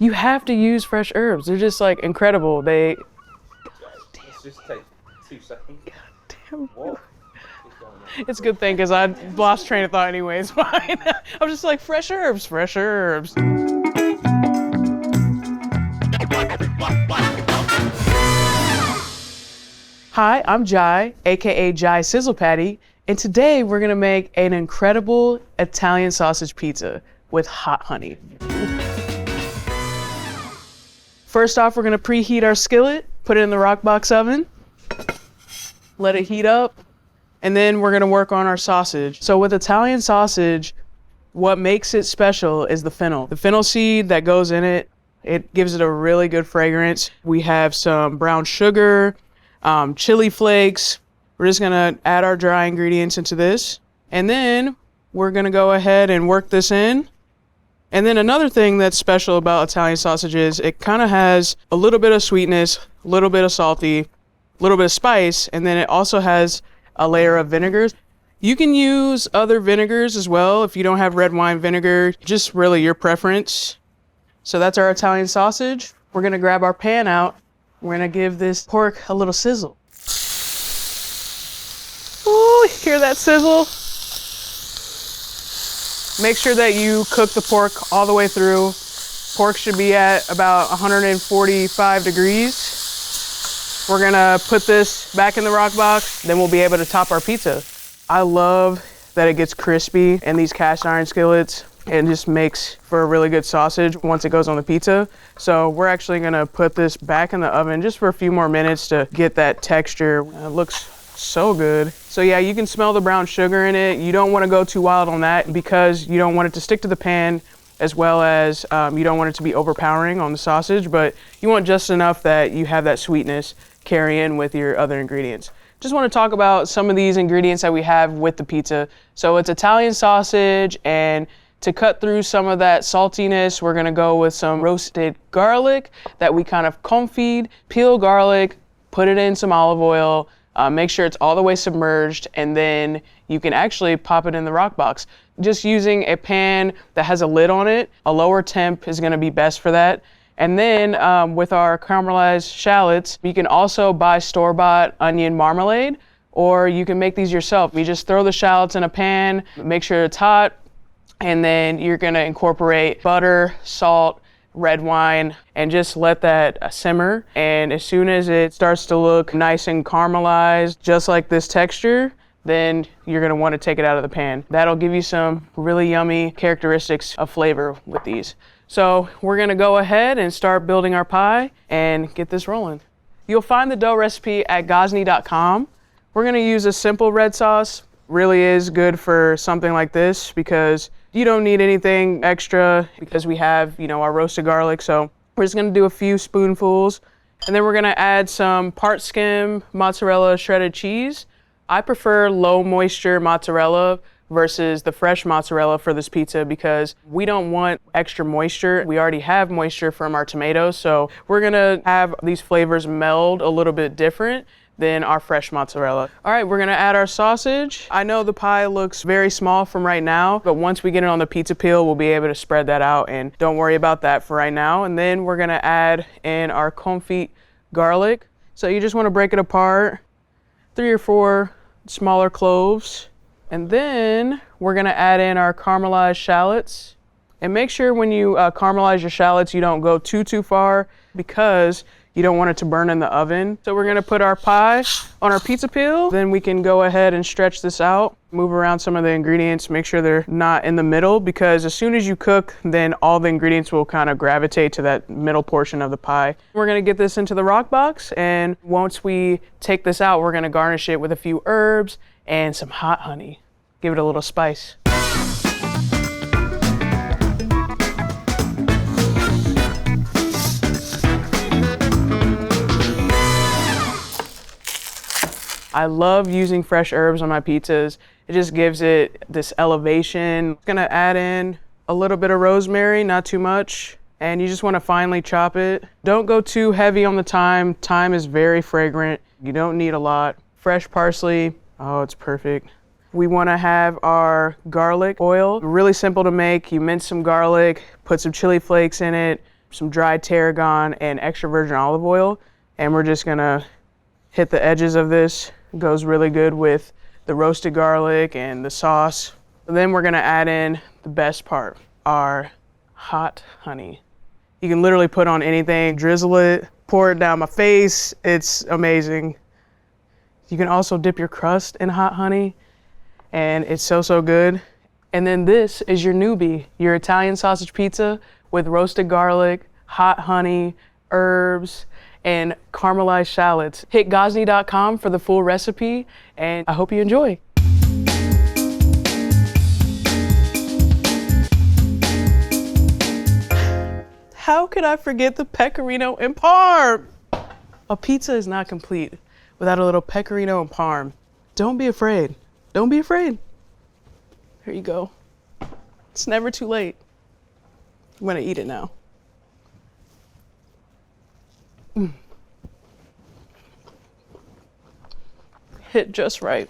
You have to use fresh herbs. They're just like incredible. They. Let's just take 2 seconds. Damn. What? It's a good thing because I lost train of thought anyway. It's fine. I was just like, fresh herbs, fresh herbs. Hi, I'm Jai, aka Jai Sizzle Patty, and today we're gonna make an incredible Italian sausage pizza with hot honey. First off, we're gonna preheat our skillet, put it in the Roccbox oven, let it heat up, and then we're gonna work on our sausage. So with Italian sausage, what makes it special is the fennel. The fennel seed that goes in it, it gives it a really good fragrance. We have some brown sugar, chili flakes. We're just gonna add our dry ingredients into this. And then we're gonna go ahead and work this in. And then another thing that's special about Italian sausage is it kind of has a little bit of sweetness, a little bit of salty, a little bit of spice, and then it also has a layer of vinegars. You can use other vinegars as well if you don't have red wine vinegar, just really your preference. So that's our Italian sausage. We're gonna grab our pan out. We're gonna give this pork a little sizzle. Ooh, hear that sizzle? Make sure that you cook the pork all the way through. Pork should be at about 145 degrees. We're gonna put this back in the Roccbox, then we'll be able to top our pizza. I love that it gets crispy in these cast iron skillets. It just makes for a really good sausage once it goes on the pizza. So we're actually gonna put this back in the oven just for a few more minutes to get that texture. It looks so good. So yeah, you can smell the brown sugar in it. You don't want to go too wild on that because you don't want it to stick to the pan, as well as you don't want it to be overpowering on the sausage, but you want just enough that you have that sweetness carry in with your other ingredients. Just want to talk about some of these ingredients that we have with the pizza. So it's Italian sausage, and to cut through some of that saltiness, we're gonna go with some roasted garlic that we kind of confit, peel garlic, put it in some olive oil, make sure it's all the way submerged, and then you can actually pop it in the Roccbox. Just using a pan that has a lid on it, a lower temp is gonna be best for that. And then with our caramelized shallots, you can also buy store-bought onion marmalade, or you can make these yourself. You just throw the shallots in a pan, make sure it's hot, and then you're gonna incorporate butter, salt, red wine, and just let that simmer. And as soon as it starts to look nice and caramelized, just like this texture, then you're gonna wanna take it out of the pan. That'll give you some really yummy characteristics of flavor with these. So we're gonna go ahead and start building our pie and get this rolling. You'll find the dough recipe at Gozney.com. We're gonna use a simple red sauce. Really is good for something like this because you don't need anything extra because we have, our roasted garlic. So we're just gonna do a few spoonfuls, and then we're gonna add some part skim mozzarella shredded cheese. I prefer low moisture mozzarella versus the fresh mozzarella for this pizza because we don't want extra moisture. We already have moisture from our tomatoes, so we're gonna have these flavors meld a little bit different than our fresh mozzarella. All right, we're gonna add our sausage. I know the pie looks very small from right now, but once we get it on the pizza peel, we'll be able to spread that out, and don't worry about that for right now. And then we're gonna add in our confit garlic. So you just wanna break it apart, 3 or 4 smaller cloves. And then we're gonna add in our caramelized shallots. And make sure when you caramelize your shallots, you don't go too far because you don't want it to burn in the oven. So we're gonna put our pie on our pizza peel. Then we can go ahead and stretch this out, move around some of the ingredients, make sure they're not in the middle, because as soon as you cook, then all the ingredients will kind of gravitate to that middle portion of the pie. We're gonna get this into the Roccbox, and once we take this out, we're gonna garnish it with a few herbs and some hot honey. Give it a little spice. I love using fresh herbs on my pizzas. It just gives it this elevation. I'm gonna add in a little bit of rosemary, not too much, and you just wanna finely chop it. Don't go too heavy on the thyme. Thyme is very fragrant. You don't need a lot. Fresh parsley, oh, it's perfect. We wanna have our garlic oil. Really simple to make. You mince some garlic, put some chili flakes in it, some dried tarragon, and extra virgin olive oil. And we're just gonna hit the edges of this. It goes really good with the roasted garlic and the sauce. And then we're gonna add in the best part, our hot honey. You can literally put on anything, drizzle it, pour it down my face. It's amazing. You can also dip your crust in hot honey, and it's so, so good. And then this is your Newbie, your Italian sausage pizza with roasted garlic, hot honey, herbs, and caramelized shallots. Hit Gozney.com for the full recipe, and I hope you enjoy. How could I forget the pecorino and parm? A pizza is not complete without a little pecorino and parm. Don't be afraid. Don't be afraid. Here you go. It's never too late. I'm gonna eat it now. Hit just right.